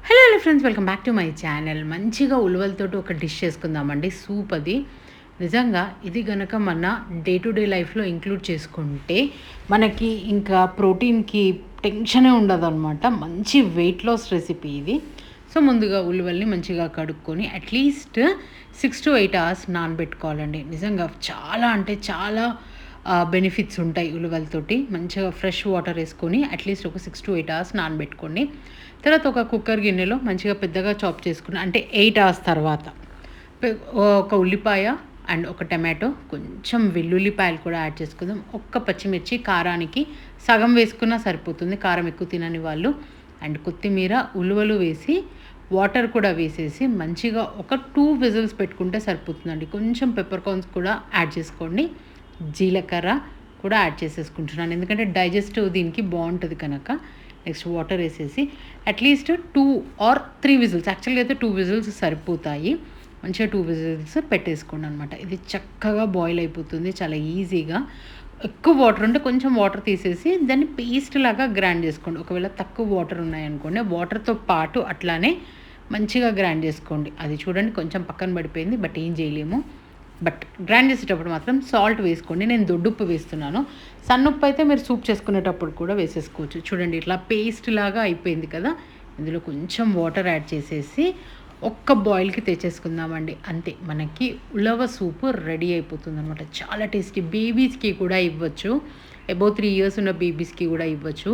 Hello friends, welcome back to my channel. మంచిగా ఉలవలతోటి ఒక dish చేసుకుందామండి. సూప్ అది. నిజంగా ఇది గనక మన డే టు డే లైఫ్‌లో ఇంక్లూడ్ చేసుకుంటే మనకి ఇంకా ప్రోటీన్‌కి టెన్షనే ఉండదనమాట. మంచి వెయిట్ లాస్ రెసిపీ ఇది. సో, ముందుగా ఉలువల్ని మంచిగా కడుక్కొని అట్‌లీస్ట్ 6-8 అవర్స్ నానబెట్టుకోవాలండి. నిజంగా చాలా అంటే చాలా బెనిఫిట్స్ ఉంటాయి ఉలువలతోటి. మంచిగా ఫ్రెష్ వాటర్ వేసుకొని అట్‌లీస్ట్ ఒక 6-8 అవర్స్ నానబెట్టుకోండి. తర్వాత ఒక కుక్కర్ గిన్నెలో మంచిగా పెద్దగా చాప్ చేసుకుని, అంటే 8 అవర్స్ తర్వాత ఒక ఉల్లిపాయ అండ్ ఒక టమాటో, కొంచెం వెల్లుల్లిపాయలు కూడా యాడ్ చేసుకుందాం. ఒక్క పచ్చిమిర్చి కారానికి సగం వేసుకున్నా సరిపోతుంది, కారం ఎక్కువ తినని వాళ్ళు. అండ్ కొత్తిమీర, ఉలువలు వేసి వాటర్ కూడా వేసేసి మంచిగా ఒక 2 విజిల్స్ పెట్టుకుంటే సరిపోతుందండి. కొంచెం పెప్పర్ కార్న్స్ కూడా యాడ్ చేసుకోండి. జీలకర్ర కూడా యాడ్ చేసేసుకుంటున్నాను, ఎందుకంటే డైజెస్టివ్ దీనికి బాగుంటుంది కనుక. నెక్స్ట్ వాటర్ వేసేసి అట్‌లీస్ట్ 2 ఆర్ 3 విజిల్స్, యాక్చువల్‌గా అయితే 2 విజిల్స్ సరిపోతాయి. మంచిగా 2 విజిల్స్ పెట్టేసుకోండి అనమాట. ఇది చక్కగా బాయిల్ అయిపోతుంది చాలా ఈజీగా. ఎక్కువ వాటర్ ఉంటే కొంచెం వాటర్ తీసేసి దాన్ని పేస్ట్ లాగా గ్రైండ్ చేసుకోండి. ఒకవేళ తక్కువ వాటర్ ఉన్నాయనుకోండి, వాటర్తో పాటు అట్లానే మంచిగా గ్రైండ్ చేసుకోండి. అది చూడండి కొంచెం పక్కన పడిపోయింది, బట్ ఏం చేయలేము. బట్ గ్రైండ్ చేసేటప్పుడు మాత్రం సాల్ట్ వేసుకోండి. నేను దొడ్డుప్పు వేస్తున్నాను. సన్నుప్పు అయితే మీరు సూప్ చేసుకునేటప్పుడు కూడా వేసేసుకోవచ్చు. చూడండి ఇట్లా పేస్ట్ లాగా అయిపోయింది కదా. ఇందులో కొంచెం వాటర్ యాడ్ చేసేసి ఒక్క బాయిల్కి తెచ్చేసుకుందామండి. అంతే, మనకి ఉలవ సూపు రెడీ అయిపోతుంది అనమాట. చాలా టేస్టీ. బేబీస్కి కూడా ఇవ్వచ్చు. అబౌవ్ 3 ఇయర్స్ ఉన్న బేబీస్కి కూడా ఇవ్వచ్చు.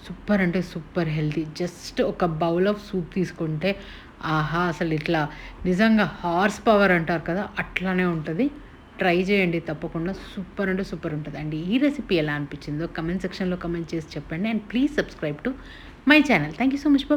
సూపర్ అంటే సూపర్ హెల్తీ. జస్ట్ ఒక బౌల్ ఆఫ్ సూప్ తీసుకుంటే ఆహా! అసలు ఇట్లా నిజంగా హార్స్ పవర్ అంటారు కదా, అట్లానే ఉంటుంది. ట్రై చేయండి తప్పకుండా. సూపర్ అంటే సూపర్ ఉంటుంది అండి. ఈ రెసిపీ ఎలా అనిపించిందో కమెంట్ సెక్షన్లో కమెంట్ చేసి చెప్పండి. And please subscribe to my channel. Thank you so much.